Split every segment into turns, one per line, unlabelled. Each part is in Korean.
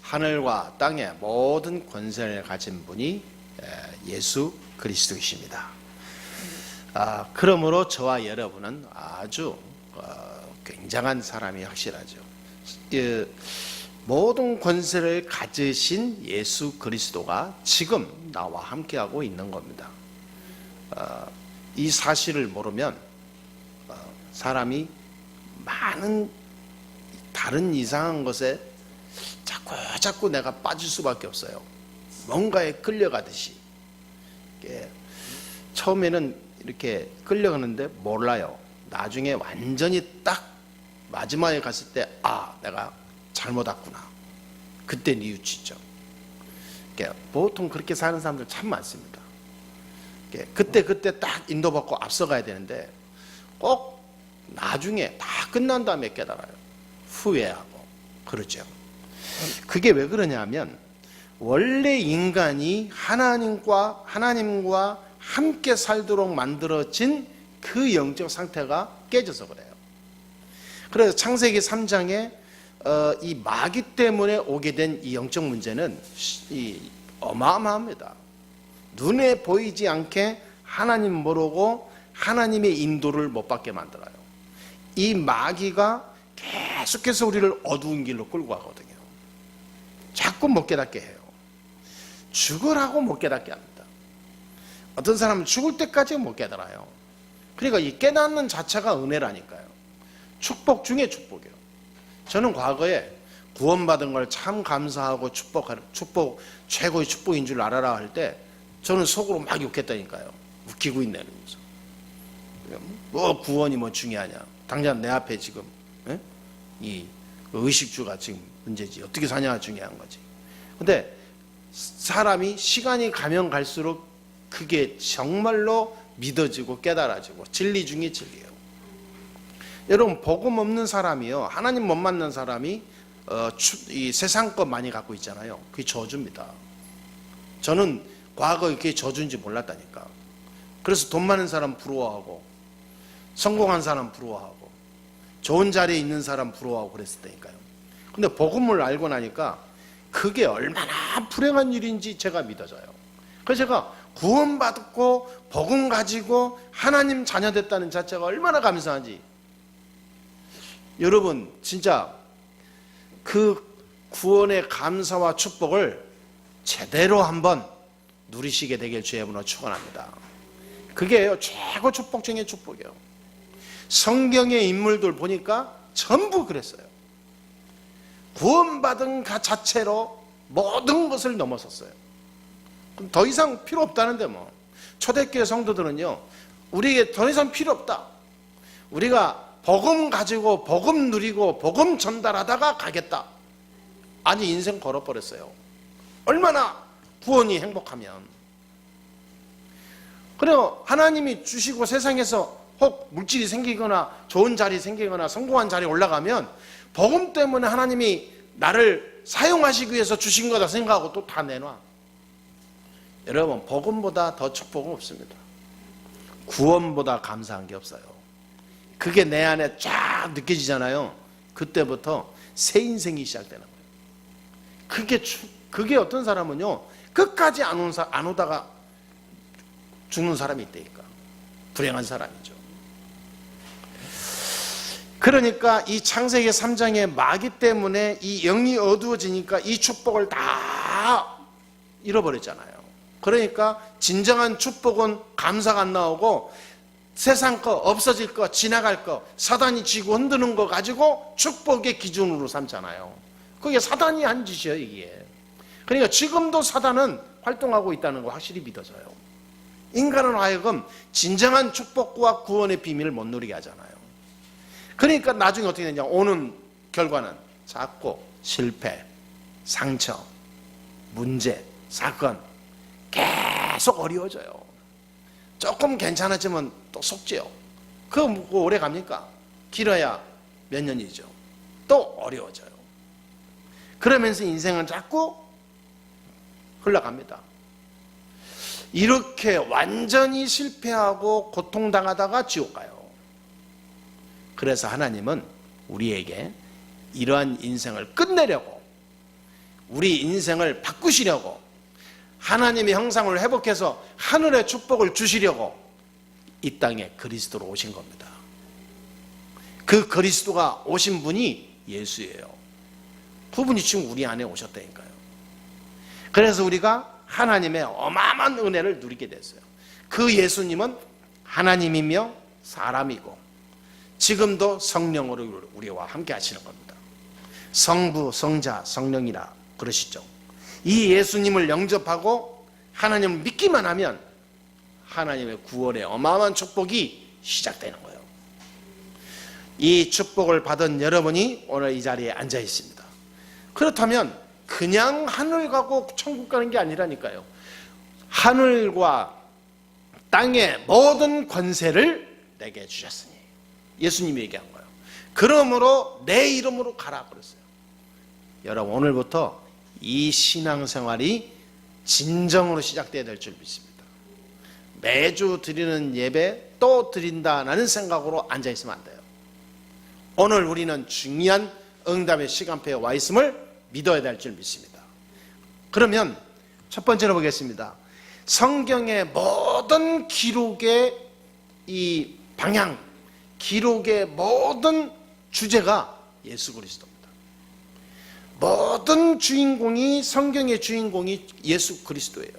하늘과 땅의 모든 권세를 가진 분이 예수 그리스도이십니다. 그러므로 저와 여러분은 아주 굉장한 사람이 확실하죠. 모든 권세를 가지신 예수 그리스도가 지금 나와 함께하고 있는 겁니다. 이 사실을 모르면 사람이 많은 다른 이상한 것에 자꾸 내가 빠질 수밖에 없어요. 뭔가에 끌려가듯이. 처음에는 이렇게 끌려가는데 몰라요. 나중에 완전히 딱 마지막에 갔을 때 내가 잘못 왔구나. 그때 뉘우치죠. 보통 그렇게 사는 사람들 참 많습니다. 그때 딱 인도받고 앞서가야 되는데 꼭 나중에 다 끝난 다음에 깨달아요. 후회하고 그러죠. 그게 왜 그러냐면 원래 인간이 하나님과 함께 살도록 만들어진 그 영적 상태가 깨져서 그래요. 그래서 창세기 3장에 이 마귀 때문에 오게 된 이 영적 문제는 어마어마합니다. 눈에 보이지 않게 하나님 모르고 하나님의 인도를 못 받게 만들어요. 이 마귀가 계속해서 우리를 어두운 길로 끌고 가거든요. 자꾸 못 깨닫게 해요. 죽으라고 못 깨닫게 합니다. 어떤 사람은 죽을 때까지 못 깨달아요. 그러니까 이 깨닫는 자체가 은혜라니까요. 축복 중에 축복이에요. 저는 과거에 구원받은 걸 참 감사하고 축복 최고의 축복인 줄 알아라 할 때 저는 속으로 막 욕했다니까요. 웃기고 있네 이러면서. 뭐 구원이 뭐 중요하냐. 당장 내 앞에 지금 이 의식주가 지금 문제지. 어떻게 사냐가 중요한 거지. 근데 사람이 시간이 가면 갈수록 그게 정말로 믿어지고 깨달아지고 진리 중에 진리예요. 여러분 복음 없는 사람이요, 하나님 못 만난 사람이 이 세상 것 많이 갖고 있잖아요. 그게 저주입니다. 저는 과거에 그게 저주인지 몰랐다니까. 그래서 돈 많은 사람 부러워하고 성공한 사람 부러워하고 좋은 자리에 있는 사람 부러워하고 그랬었다니까요. 근데 복음을 알고 나니까 그게 얼마나 불행한 일인지 제가 믿어져요. 그래서 제가 구원받고 복음 가지고 하나님 자녀 됐다는 자체가 얼마나 감사한지. 여러분 진짜 그 구원의 감사와 축복을 제대로 한번 누리시게 되길 주의 이름으로 축원합니다. 그게 최고 축복 중에 축복이에요. 성경의 인물들 보니까 전부 그랬어요. 구원받은 그 자체로 모든 것을 넘어섰어요. 그럼 더 이상 필요 없다는데 뭐. 초대교회 성도들은요, 우리에게 더 이상 필요 없다. 우리가 복음 가지고 복음 누리고 복음 전달하다가 가겠다. 아니 인생 걸어버렸어요. 얼마나 구원이 행복하면. 그래요. 하나님이 주시고 세상에서 혹 물질이 생기거나 좋은 자리 생기거나 성공한 자리에 올라가면 복음 때문에 하나님이 나를 사용하시기 위해서 주신 거다 생각하고 또 다 내놔. 여러분 복음보다 더 축복은 없습니다. 구원보다 감사한 게 없어요. 그게 내 안에 쫙 느껴지잖아요. 그때부터 새 인생이 시작되는 거예요. 그게 어떤 사람은요, 끝까지 안 오다가 죽는 사람이 있다니까. 불행한 사람이죠. 그러니까 이 창세기 3장의 마귀 때문에 이 영이 어두워지니까 이 축복을 다 잃어버렸잖아요. 그러니까 진정한 축복은 감사가 안 나오고 세상 거, 없어질 거, 지나갈 거, 사단이 쥐고 흔드는 거 가지고 축복의 기준으로 삼잖아요. 그게 사단이 한 짓이에요, 이게. 그러니까 지금도 사단은 활동하고 있다는 거 확실히 믿어져요. 인간은 하여금 진정한 축복과 구원의 비밀을 못 누리게 하잖아요. 그러니까 나중에 어떻게 되냐, 오는 결과는 자꾸 실패, 상처, 문제, 사건 계속 어려워져요. 조금 괜찮아지면 또 속지요. 그거 뭐 오래 갑니까? 길어야 몇 년이죠. 또 어려워져요. 그러면서 인생은 자꾸 흘러갑니다. 이렇게 완전히 실패하고 고통당하다가 지옥 가요. 그래서 하나님은 우리에게 이러한 인생을 끝내려고 우리 인생을 바꾸시려고, 하나님의 형상을 회복해서 하늘의 축복을 주시려고 이 땅에 그리스도로 오신 겁니다. 그 그리스도가 오신 분이 예수예요. 그분이 지금 우리 안에 오셨다니까요. 그래서 우리가 하나님의 어마어마한 은혜를 누리게 됐어요. 그 예수님은 하나님이며 사람이고 지금도 성령으로 우리와 함께 하시는 겁니다. 성부, 성자, 성령이라 그러시죠. 이 예수님을 영접하고 하나님을 믿기만 하면 하나님의 구원의 어마어마한 축복이 시작되는 거예요. 이 축복을 받은 여러분이 오늘 이 자리에 앉아 있습니다. 그렇다면 그냥 하늘 가고 천국 가는 게 아니라니까요. 하늘과 땅의 모든 권세를 내게 주셨으니, 예수님이 얘기한 거예요. 그러므로 내 이름으로 가라 그랬어요. 여러분, 오늘부터 이 신앙생활이 진정으로 시작돼야 될 줄 믿습니다. 매주 드리는 예배 또 드린다는 생각으로 앉아 있으면 안 돼요. 오늘 우리는 중요한 응답의 시간표에 와 있음을 믿어야 될 줄 믿습니다. 그러면 첫 번째로 보겠습니다. 성경의 모든 기록의 이 방향, 기록의 모든 주제가 예수 그리스도입니다. 모든 주인공이, 성경의 주인공이 예수 그리스도예요.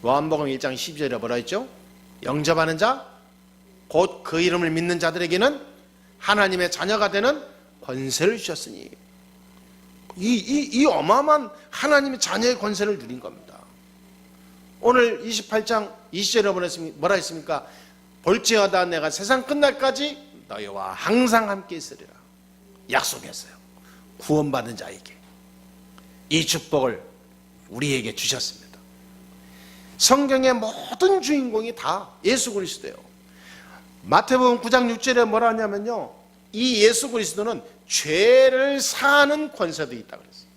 요한복음 1장 12절에 뭐라 했죠? 영접하는 자, 곧 그 이름을 믿는 자들에게는 하나님의 자녀가 되는 권세를 주셨으니, 이 어마어마한 하나님의 자녀의 권세를 누린 겁니다. 오늘 28장 20절에 뭐라 했습니까? 볼지어다 내가 세상 끝날까지 너희와 항상 함께 있으리라 약속했어요. 구원받은 자에게 이 축복을 우리에게 주셨습니다. 성경의 모든 주인공이 다 예수 그리스도예요. 마태복음 9장 6절에 뭐라 하냐면요, 이 예수 그리스도는 죄를 사하는 권세도 있다 그랬어요.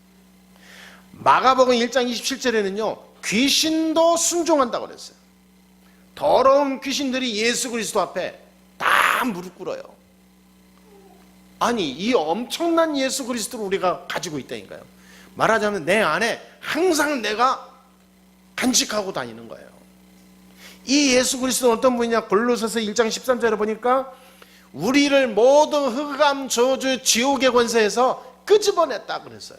마가복음 1장 27절에는요 귀신도 순종한다고 그랬어요. 더러운 귀신들이 예수 그리스도 앞에 다 무릎 꿇어요. 아니, 이 엄청난 예수 그리스도를 우리가 가지고 있다니까요. 말하자면 내 안에 항상 내가 간직하고 다니는 거예요. 이 예수 그리스도는 어떤 분이냐? 골로새서 1장 13절에 보니까 우리를 모든 흑암, 저주, 지옥의 권세에서 끄집어냈다 그랬어요.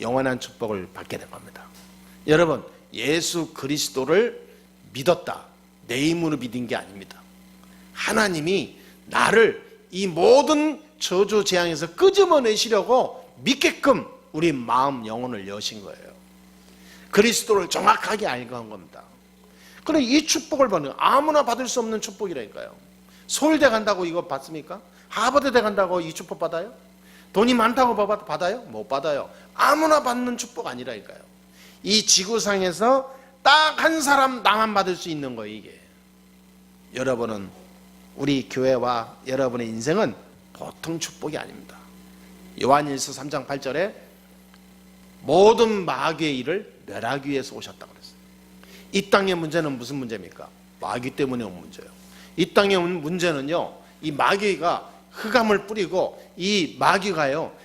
영원한 축복을 받게 된 겁니다. 여러분, 예수 그리스도를 믿었다, 내 힘으로 믿은 게 아닙니다. 하나님이 나를 이 모든 저주 재앙에서 끄집어내시려고 믿게끔 우리 마음, 영혼을 여신 거예요. 그리스도를 정확하게 알고 한 겁니다. 그런데 이 축복을 받는, 아무나 받을 수 없는 축복이라니까요. 서울대 간다고 이거 받습니까? 하버드대 간다고 이 축복 받아요? 돈이 많다고 받아요? 못 받아요. 아무나 받는 축복 아니라니까요. 이 지구상에서 딱 한 사람 나만 받을 수 있는 거예요, 이게. 여러분은, 우리 교회와 여러분의 인생은 보통 축복이 아닙니다. 요한일서 3장 8절에 모든 마귀의 일을 멸하기 위해서 오셨다고 그랬어요. 이 땅의 문제는 무슨 문제입니까? 마귀 때문에 온 문제예요. 이 땅의 문제는요, 이 마귀가 흑암을 뿌리고, 이 마귀가요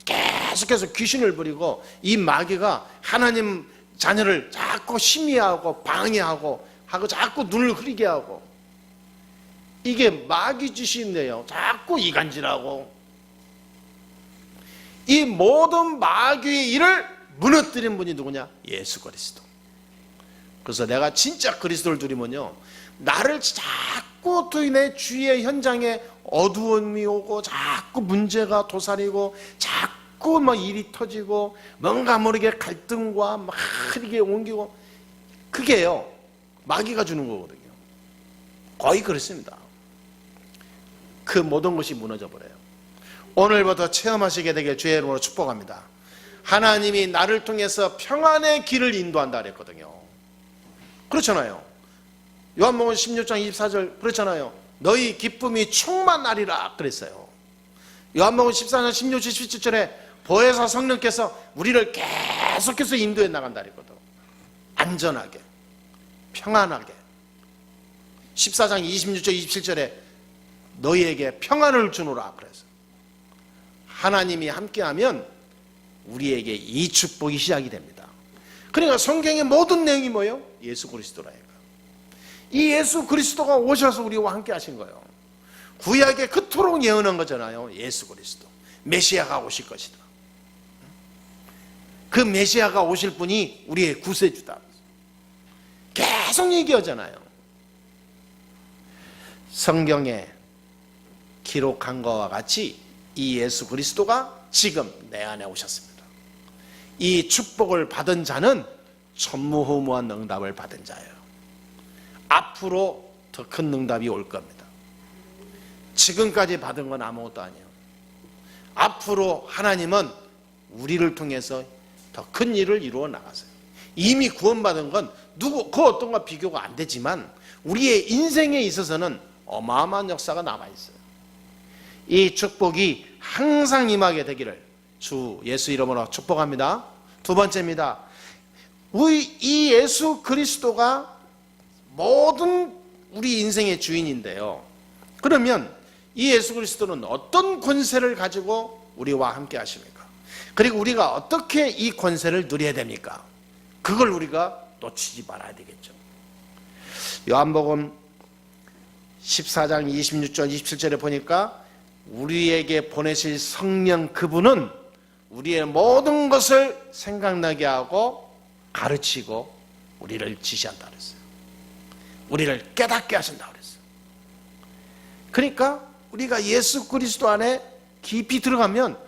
계속해서 귀신을 부리고, 이 마귀가 하나님 자녀를 자꾸 심의하고 방해하고 자꾸 눈을 흐리게 하고, 이게 마귀 짓인데요, 자꾸 이간질하고. 이 모든 마귀의 일을 무너뜨린 분이 누구냐? 예수 그리스도. 그래서 내가 진짜 그리스도를 누리면요, 나를 자꾸 내 주위의 현장에 어두움이 오고, 자꾸 문제가 도사리고, 자꾸 막 일이 터지고, 뭔가 모르게 갈등과 막 이렇게 옮기고, 그게요 마귀가 주는 거거든요. 거의 그렇습니다. 그 모든 것이 무너져 버려요. 오늘부터 체험하시게 되길 주의 이름으로 축복합니다. 하나님이 나를 통해서 평안의 길을 인도한다 그랬거든요. 그렇잖아요. 요한복음 16장 24절 그렇잖아요. 너희 기쁨이 충만하리라 그랬어요. 요한복음 14장 16절 17절에 보혜사 성령께서 우리를 계속해서 인도해 나간다 그랬거든. 안전하게, 평안하게. 14장 26절 27절에 너희에게 평안을 주노라 그래서, 하나님이 함께하면 우리에게 이 축복이 시작이 됩니다. 그러니까 성경의 모든 내용이 뭐예요? 예수 그리스도라니까. 이 예수 그리스도가 오셔서 우리와 함께 하신 거예요. 구약에 그토록 예언한 거잖아요. 예수 그리스도 메시아가 오실 것이다. 그 메시아가 오실 분이 우리의 구세주다. 계속 얘기하잖아요. 성경에 기록한 것과 같이 이 예수 그리스도가 지금 내 안에 오셨습니다. 이 축복을 받은 자는 전무후무한 응답을 받은 자예요. 앞으로 더 큰 응답이 올 겁니다. 지금까지 받은 건 아무것도 아니에요. 앞으로 하나님은 우리를 통해서 더 큰 일을 이루어 나가세요. 이미 구원받은 건 그 어떤 것과 비교가 안 되지만 우리의 인생에 있어서는 어마어마한 역사가 남아있어요. 이 축복이 항상 임하게 되기를 주 예수 이름으로 축복합니다. 두 번째입니다. 이 예수 그리스도가 모든 우리 인생의 주인인데요. 그러면 이 예수 그리스도는 어떤 권세를 가지고 우리와 함께 하십니까? 그리고 우리가 어떻게 이 권세를 누려야 됩니까? 그걸 우리가 놓치지 말아야 되겠죠. 요한복음 14장 26절 27절에 보니까 우리에게 보내실 성령 그분은 우리의 모든 것을 생각나게 하고 가르치고 우리를 지시한다 그랬어요. 우리를 깨닫게 하신다 그랬어요. 그러니까 우리가 예수 그리스도 안에 깊이 들어가면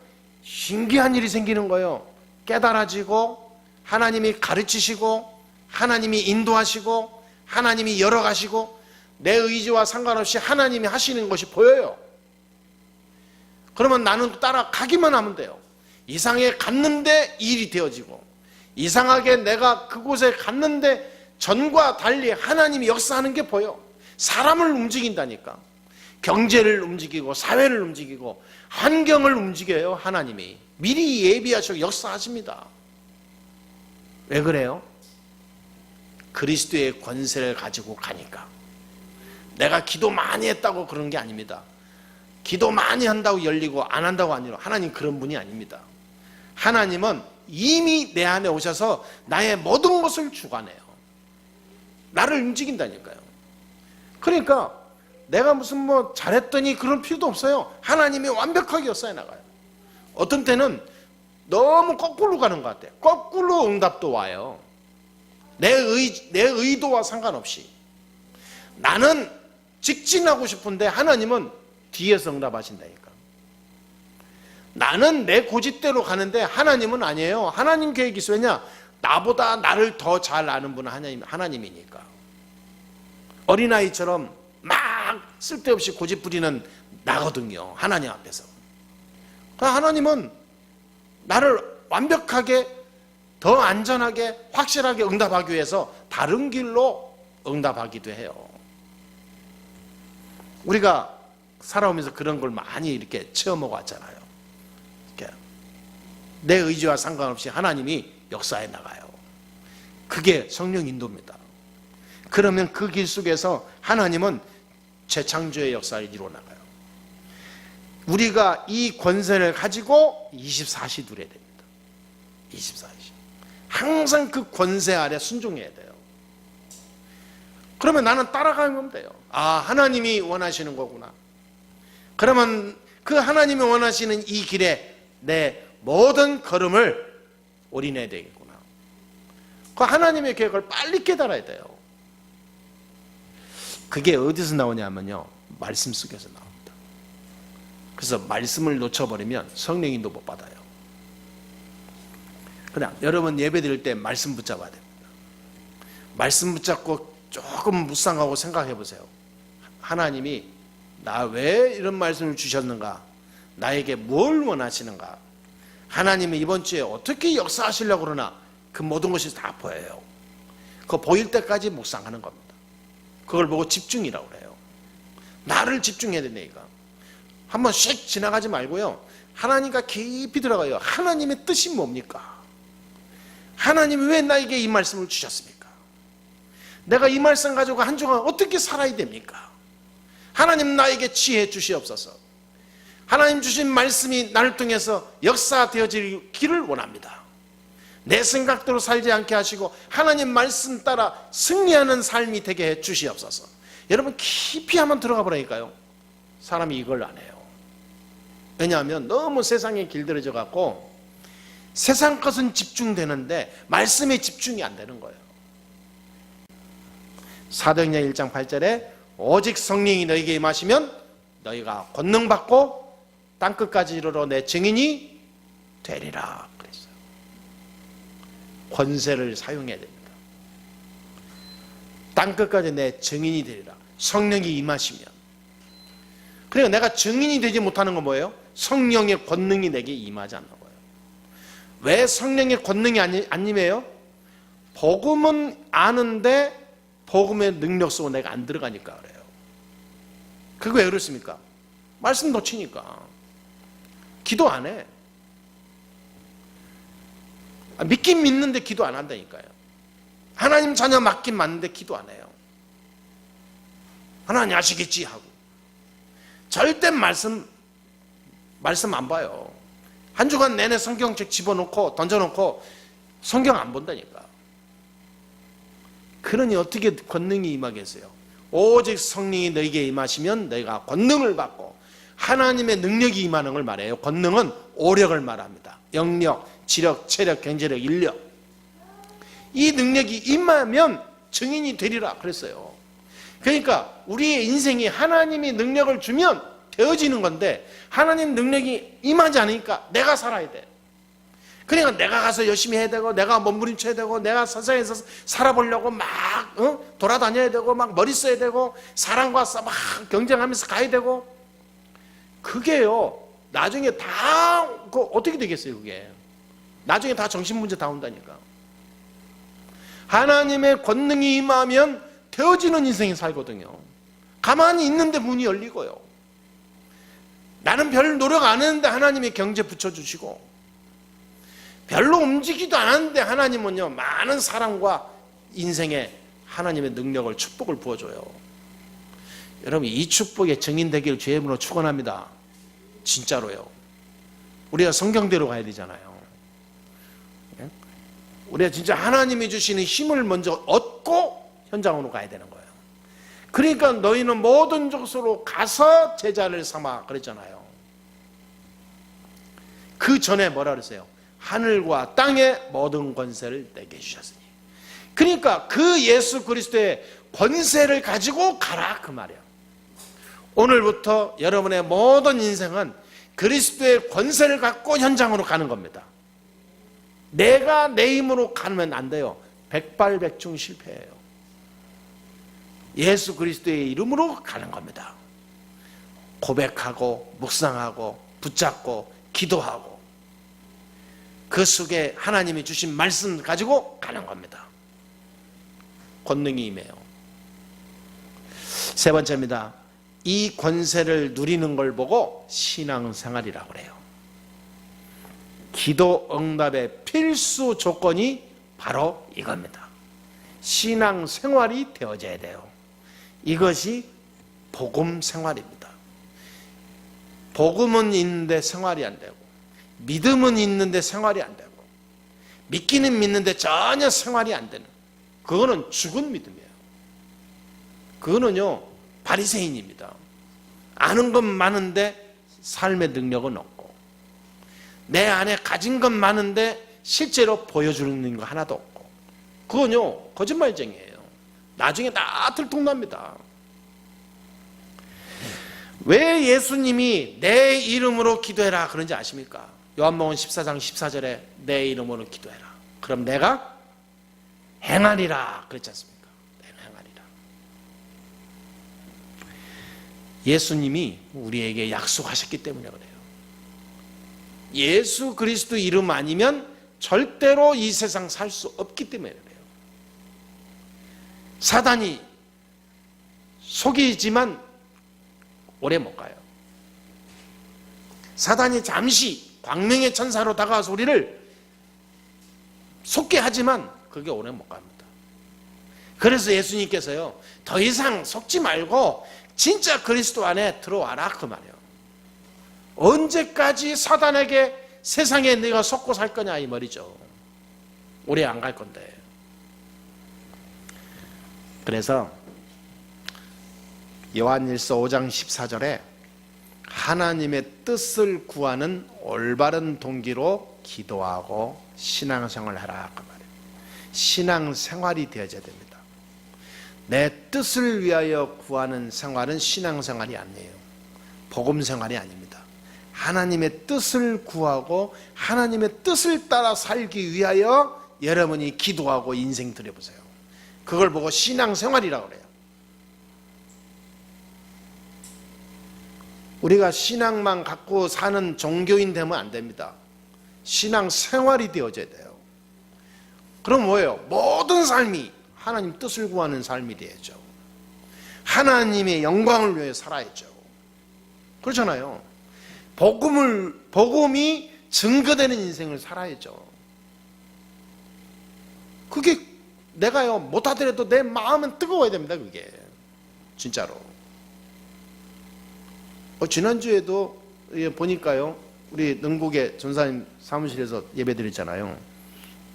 신기한 일이 생기는 거예요. 깨달아지고 하나님이 가르치시고 하나님이 인도하시고 하나님이 열어가시고 내 의지와 상관없이 하나님이 하시는 것이 보여요. 그러면 나는 따라가기만 하면 돼요. 이상하게 갔는데 일이 되어지고 이상하게 내가 그곳에 갔는데 전과 달리 하나님이 역사하는 게 보여. 사람을 움직인다니까. 경제를 움직이고 사회를 움직이고 환경을 움직여요. 하나님이 미리 예비하시고 역사하십니다. 왜 그래요? 그리스도의 권세를 가지고 가니까. 내가 기도 많이 했다고 그런 게 아닙니다. 기도 많이 한다고 열리고 안 한다고 아니라 하나님 그런 분이 아닙니다. 하나님은 이미 내 안에 오셔서 나의 모든 것을 주관해요. 나를 움직인다니까요. 그러니까 내가 무슨 뭐 잘했더니 그런 필요도 없어요. 하나님이 완벽하게 역사해 나가요. 어떤 때는 너무 거꾸로 가는 것 같아요. 거꾸로 응답도 와요. 내 의도와 상관없이. 나는 직진하고 싶은데 하나님은 뒤에서 응답하신다니까. 나는 내 고집대로 가는데 하나님은 아니에요. 하나님 계획이 있어요. 왜냐? 나보다 나를 더 잘 아는 분은 하나님이니까. 어린아이처럼 막 쓸데없이 고집 부리는 나거든요. 하나님 앞에서. 하나님은 나를 완벽하게 더 안전하게 확실하게 응답하기 위해서 다른 길로 응답하기도 해요. 우리가 살아오면서 그런 걸 많이 이렇게 체험하고 왔잖아요. 이렇게 내 의지와 상관없이 하나님이 역사해 나가요. 그게 성령 인도입니다. 그러면 그 길 속에서 하나님은 재창조의 역사를 이루어 나가요. 우리가 이 권세를 가지고 24시 누려야 됩니다. 24시. 항상 그 권세 아래 순종해야 돼요. 그러면 나는 따라가면 돼요. 아, 하나님이 원하시는 거구나. 그러면 그 하나님이 원하시는 이 길에 내 모든 걸음을 올인해야 되겠구나. 그 하나님의 계획을 빨리 깨달아야 돼요. 그게 어디서 나오냐면요, 말씀 속에서 나옵니다. 그래서 말씀을 놓쳐버리면 성령인도 못 받아요. 그냥 여러분 예배 드릴 때 말씀 붙잡아야 됩니다. 말씀 붙잡고 조금 묵상하고 생각해 보세요. 하나님이 나 왜 이런 말씀을 주셨는가? 나에게 뭘 원하시는가? 하나님이 이번 주에 어떻게 역사하시려고 그러나? 그 모든 것이 다 보여요. 그거 보일 때까지 묵상하는 겁니다. 그걸 보고 집중이라고 그래요. 나를 집중해야 된다니까. 한번 씩 지나가지 말고요, 하나님과 깊이 들어가요. 하나님의 뜻이 뭡니까? 하나님이 왜 나에게 이 말씀을 주셨습니까? 내가 이 말씀 가지고 한 주간 어떻게 살아야 됩니까? 하나님 나에게 지혜 주시옵소서. 하나님 주신 말씀이 나를 통해서 역사되어지기를 원합니다. 내 생각대로 살지 않게 하시고 하나님 말씀 따라 승리하는 삶이 되게 해 주시옵소서. 여러분 깊이 한번 들어가 보라니까요. 사람이 이걸 안 해요. 왜냐하면 너무 세상에 길들여져 갖고 세상 것은 집중되는데 말씀에 집중이 안 되는 거예요. 사도행전 1장 8절에 오직 성령이 너희에게 임하시면 너희가 권능 받고 땅끝까지 이르러 내 증인이 되리라 그랬어요. 권세를 사용해야 됩니다. 땅끝까지 내 증인이 되리라. 성령이 임하시면. 그러니까 내가 증인이 되지 못하는 건 뭐예요? 성령의 권능이 내게 임하지 않는 거예요. 왜 성령의 권능이 안 임해요? 복음은 아는데 복음의 능력 속으로 내가 안 들어가니까 그래요. 그거 왜 그렇습니까? 말씀 놓치니까. 기도 안 해. 믿긴 믿는데 기도 안 한다니까요. 하나님 자녀 맞긴 맞는데 기도 안 해요. 하나님 아시겠지 하고. 절대 말씀 안 봐요. 한 주간 내내 성경책 집어넣고 던져놓고 성경 안 본다니까. 그러니 어떻게 권능이 임하겠어요? 오직 성령이 너희에게 임하시면 너희가 권능을 받고, 하나님의 능력이 임하는 걸 말해요. 권능은 오력을 말합니다. 영력, 지력, 체력, 경제력, 인력. 이 능력이 임하면 증인이 되리라 그랬어요. 그러니까 우리의 인생이 하나님이 능력을 주면 되어지는 건데, 하나님 능력이 임하지 않으니까 내가 살아야 돼. 그러니까 내가 가서 열심히 해야 되고, 내가 몸부림쳐야 되고, 내가 세상에서 살아보려고 막 돌아다녀야 되고, 막 머리 써야 되고, 사람과 막 경쟁하면서 가야 되고. 그게요, 나중에 다 어떻게 되겠어요? 그게 나중에 다 정신문제 다 온다니까. 하나님의 권능이 임하면 되어지는 인생이 살거든요. 가만히 있는데 문이 열리고요. 나는 별 노력 안 했는데 하나님이 경제 붙여주시고, 별로 움직이지도 않았는데 하나님은요, 많은 사랑과 인생에 하나님의 능력을, 축복을 부어줘요. 여러분, 이 축복의 증인되기를 주의 이름으로 축원합니다. 진짜로요. 우리가 성경대로 가야 되잖아요. 우리가 진짜 하나님이 주시는 힘을 먼저 얻고 현장으로 가야 되는 거예요. 그러니까 너희는 모든 족속으로 가서 제자를 삼아 그랬잖아요. 그 전에 뭐라 그랬어요? 하늘과 땅의 모든 권세를 내게 주셨으니. 그러니까 그 예수 그리스도의 권세를 가지고 가라 그 말이야. 오늘부터 여러분의 모든 인생은 그리스도의 권세를 갖고 현장으로 가는 겁니다. 내가 내 힘으로 가면 안 돼요. 백발백중 실패해요. 예수 그리스도의 이름으로 가는 겁니다. 고백하고 묵상하고 붙잡고 기도하고 그 속에 하나님이 주신 말씀 가지고 가는 겁니다. 권능이 임해요. 세 번째입니다. 이 권세를 누리는 걸 보고 신앙생활이라고 그래요. 기도 응답의 필수 조건이 바로 이겁니다. 신앙생활이 되어져야 돼요. 이것이 복음생활입니다. 복음은 있는데 생활이 안 되고, 믿음은 있는데 생활이 안 되고, 믿기는 믿는데 전혀 생활이 안 되는, 그거는 죽은 믿음이에요. 그거는요, 바리새인입니다. 아는 건 많은데 삶의 능력은 없고, 내 안에 가진 건 많은데 실제로 보여주는 거 하나도 없고, 그건요 거짓말쟁이에요. 나중에 다 들통납니다. 왜 예수님이 내 이름으로 기도해라 그런지 아십니까? 요한복음 14장 14절에 내 이름으로 기도해라. 그럼 내가 행하리라 그랬지 않습니까? 내가 행하리라. 예수님이 우리에게 약속하셨기 때문에 그래요. 예수 그리스도 이름 아니면 절대로 이 세상 살 수 없기 때문에 그래요. 사단이 속이지만 오래 못 가요. 사단이 잠시 광명의 천사로 다가와서 우리를 속게 하지만 그게 오래 못 갑니다. 그래서 예수님께서요, 더 이상 속지 말고 진짜 그리스도 안에 들어와라 그 말이에요. 언제까지 사단에게 세상에 네가 속고 살 거냐 이 말이죠. 오래 안 갈 건데. 그래서 요한일서 5장 14절에 하나님의 뜻을 구하는 올바른 동기로 기도하고 신앙생활을 하라 그 말이에요. 신앙생활이 되어져야 됩니다. 내 뜻을 위하여 구하는 생활은 신앙생활이 아니에요. 복음생활이 아닙니다. 하나님의 뜻을 구하고 하나님의 뜻을 따라 살기 위하여 여러분이 기도하고 인생 들여보세요. 그걸 보고 신앙생활이라고 그래요. 우리가 신앙만 갖고 사는 종교인 되면 안 됩니다. 신앙생활이 되어져야 돼요. 그럼 뭐예요? 모든 삶이 하나님 뜻을 구하는 삶이 되야죠. 하나님의 영광을 위해 살아야죠. 그렇잖아요. 복음이 증거되는 인생을 살아야죠. 그게 내가요 못하더라도 내 마음은 뜨거워야 됩니다. 그게 진짜로. 지난주에도 보니까요 우리 능국의 전사님 사무실에서 예배 드렸잖아요.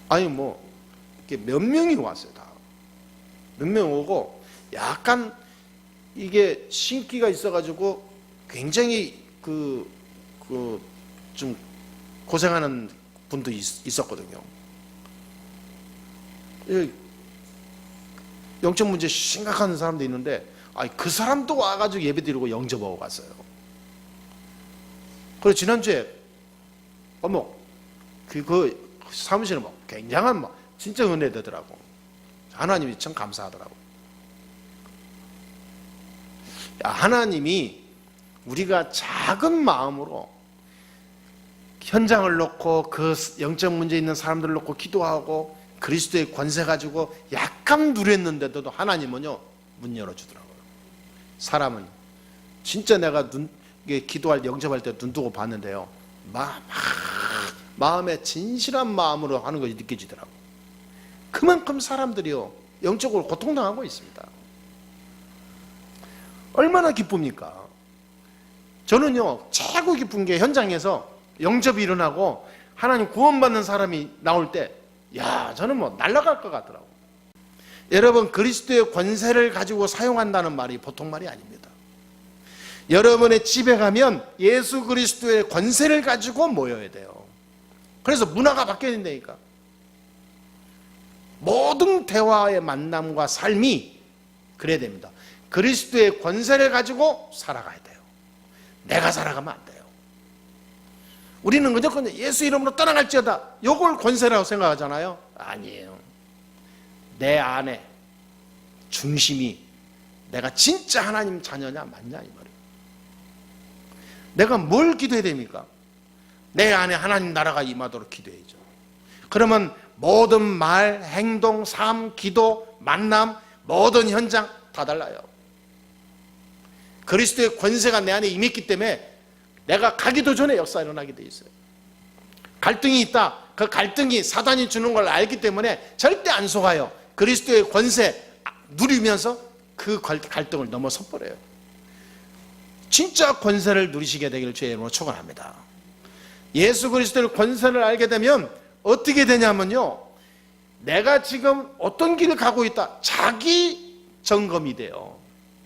아니 뭐 이렇게 몇 명이 왔어요. 다 몇 명 오고 약간 이게 신기가 있어가지고 굉장히 좀 고생하는 분도 있었거든요. 영적 문제 심각한 사람도 있는데 그 사람도 와가지고 예배 드리고 영접하고 갔어요. 그리고 지난주에 그 사무실에 굉장한 진짜 은혜 되더라고. 하나님이 참 감사하더라고. 하나님이 우리가 작은 마음으로 현장을 놓고 그 영적 문제 있는 사람들을 놓고 기도하고 그리스도의 권세 가지고 약간 누렸는데도 하나님은요 문 열어주더라고요. 사람은 진짜 내가 기도할 영접할 때 눈 뜨고 봤는데요 마음에 진실한 마음으로 하는 것이 느껴지더라고요. 그만큼 사람들이요 영적으로 고통당하고 있습니다. 얼마나 기쁩니까? 저는요 최고 기쁜 게 현장에서 영접이 일어나고 하나님 구원받는 사람이 나올 때 저는 날아갈 것 같더라고요. 여러분 그리스도의 권세를 가지고 사용한다는 말이 보통 말이 아닙니다. 여러분의 집에 가면 예수 그리스도의 권세를 가지고 모여야 돼요. 그래서 문화가 바뀌어야 된다니까. 모든 대화의 만남과 삶이 그래야 됩니다. 그리스도의 권세를 가지고 살아가야 돼요. 내가 살아가면 안 돼요. 우리는 무조건 예수 이름으로 떠나갈지어다 이걸 권세라고 생각하잖아요. 아니에요. 내 안에 중심이 내가 진짜 하나님 자녀냐 맞냐 이 말이에요. 내가 뭘 기도해야 됩니까? 내 안에 하나님 나라가 임하도록 기도해야죠. 그러면 모든 말, 행동, 삶, 기도, 만남, 모든 현장 다 달라요. 그리스도의 권세가 내 안에 임했기 때문에 내가 가기도 전에 역사가 일어나게 돼 있어요. 갈등이 있다. 그 갈등이 사단이 주는 걸 알기 때문에 절대 안 속아요. 그리스도의 권세 누리면서 그 갈등을 넘어서 버려요. 진짜 권세를 누리시게 되기를 주의 이름으로 축원합니다. 예수 그리스도의 권세를 알게 되면 어떻게 되냐면요 내가 지금 어떤 길을 가고 있다 자기 점검이 돼요.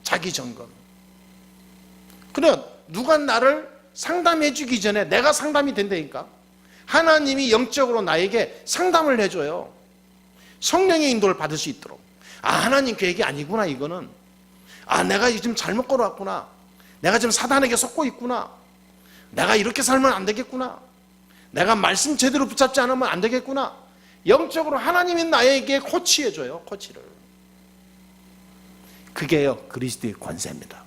자기 점검. 그래 누가 나를 상담해 주기 전에 내가 상담이 된다니까. 하나님이 영적으로 나에게 상담을 해줘요. 성령의 인도를 받을 수 있도록. 하나님 계획이 아니구나 이거는. 내가 지금 잘못 걸어왔구나. 내가 지금 사단에게 속고 있구나. 내가 이렇게 살면 안 되겠구나. 내가 말씀 제대로 붙잡지 않으면 안 되겠구나. 영적으로 하나님이 나에게 코치해줘요. 코치를. 그게요 그리스도의 권세입니다.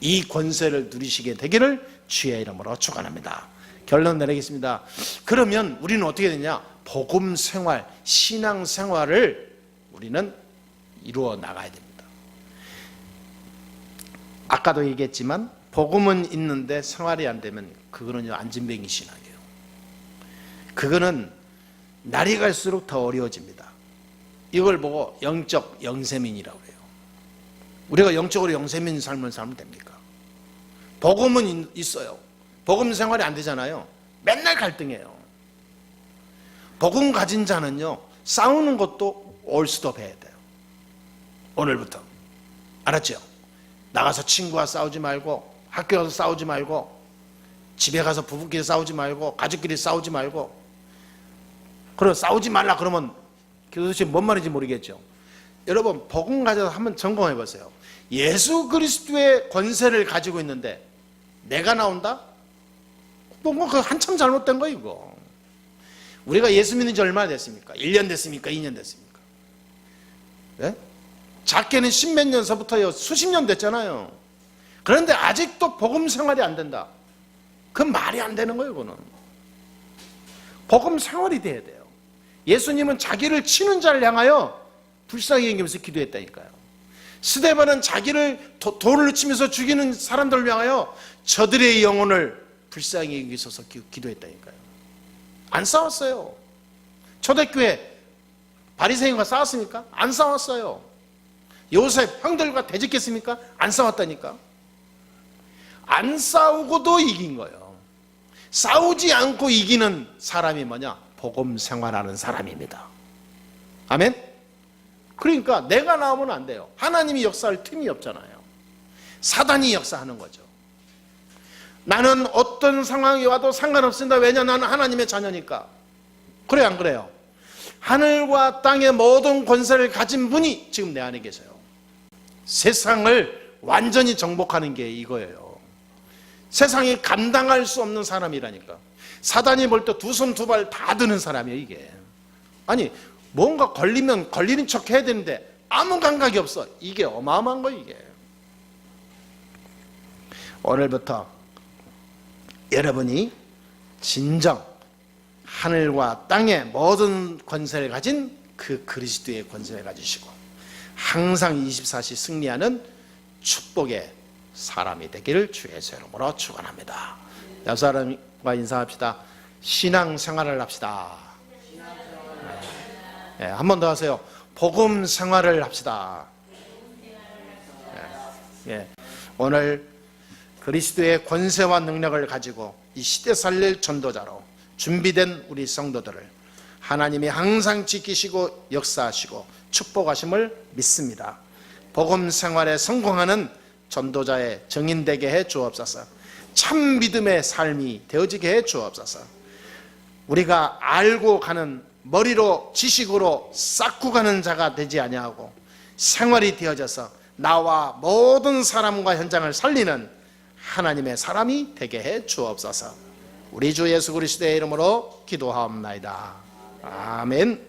이 권세를 누리시게 되기를 주의 이름으로 축원합니다. 결론 내리겠습니다. 그러면 우리는 어떻게 되냐? 복음 생활, 신앙 생활을 우리는 이루어 나가야 됩니다. 아까도 얘기했지만 복음은 있는데 생활이 안 되면 그거는 안진뱅이 신앙이에요. 그거는 날이 갈수록 더 어려워집니다. 이걸 보고 영적 영세민이라고 해요. 우리가 영적으로 영세민 삶을 살면 됩니까? 복음은 있어요. 복음 생활이 안 되잖아요. 맨날 갈등해요. 복음 가진 자는요, 싸우는 것도 올스톱 해야 돼요. 오늘부터. 알았죠? 나가서 친구와 싸우지 말고, 학교 가서 싸우지 말고, 집에 가서 부부끼리 싸우지 말고, 가족끼리 싸우지 말고. 그럼 싸우지 말라 그러면 도대체 뭔 말인지 모르겠죠. 여러분, 복음 가져서 한번 점검해 보세요. 예수 그리스도의 권세를 가지고 있는데 내가 나온다? 뭔가 그 한참 잘못된 거 이거. 우리가 예수 믿는 지 얼마나 됐습니까? 1년 됐습니까? 2년 됐습니까? 네? 작게는 10몇 년서부터요, 수십 년 됐잖아요. 그런데 아직도 복음 생활이 안 된다. 그건 말이 안 되는 거예요, 그거는. 복음 생활이 돼야 돼요. 예수님은 자기를 치는 자를 향하여 불쌍히 여기면서 기도했다니까요. 스데반은 자기를 돌을 치면서 죽이는 사람들을 향하여 저들의 영혼을 불쌍히 여기셔서 기도했다니까요. 안 싸웠어요. 초대교회 바리새인과 싸웠습니까? 안 싸웠어요. 요셉 형들과 대적했습니까? 안 싸웠다니까. 안 싸우고도 이긴 거예요. 싸우지 않고 이기는 사람이 뭐냐? 복음 생활하는 사람입니다. 아멘? 그러니까 내가 나오면 안 돼요. 하나님이 역사할 틈이 없잖아요. 사단이 역사하는 거죠. 나는 어떤 상황이 와도 상관없습니다. 왜냐? 나는 하나님의 자녀니까. 그래요, 안 그래요? 하늘과 땅의 모든 권세를 가진 분이 지금 내 안에 계세요. 세상을 완전히 정복하는 게 이거예요. 세상이 감당할 수 없는 사람이라니까. 사단이 볼 때 두 손 두 발 다 드는 사람이에요, 이게. 아니, 뭔가 걸리면 걸리는 척 해야 되는데 아무 감각이 없어. 이게 어마어마한 거예요, 이게. 오늘부터 여러분이 진정 하늘과 땅의 모든 권세를 가진 그 그리스도의 권세를 가지시고 항상 24시 승리하는 축복의 사람이 되기를 주의 이름으로 축원합니다. 옆 사람과 인사합시다. 신앙생활을 합시다. 네, 한 번 더 하세요. 복음 생활을 합시다. 네, 오늘 그리스도의 권세와 능력을 가지고 이 시대 살릴 전도자로 준비된 우리 성도들을 하나님이 항상 지키시고 역사하시고 축복하심을 믿습니다. 복음 생활에 성공하는 전도자의 증인되게 해 주옵소서. 참 믿음의 삶이 되어지게 해 주옵소서. 우리가 알고 가는 머리로 지식으로 쌓고 가는 자가 되지 아니하고 생활이 되어져서 나와 모든 사람과 현장을 살리는 하나님의 사람이 되게 해 주옵소서. 우리 주 예수 그리스도의 이름으로 기도하옵나이다. 아멘.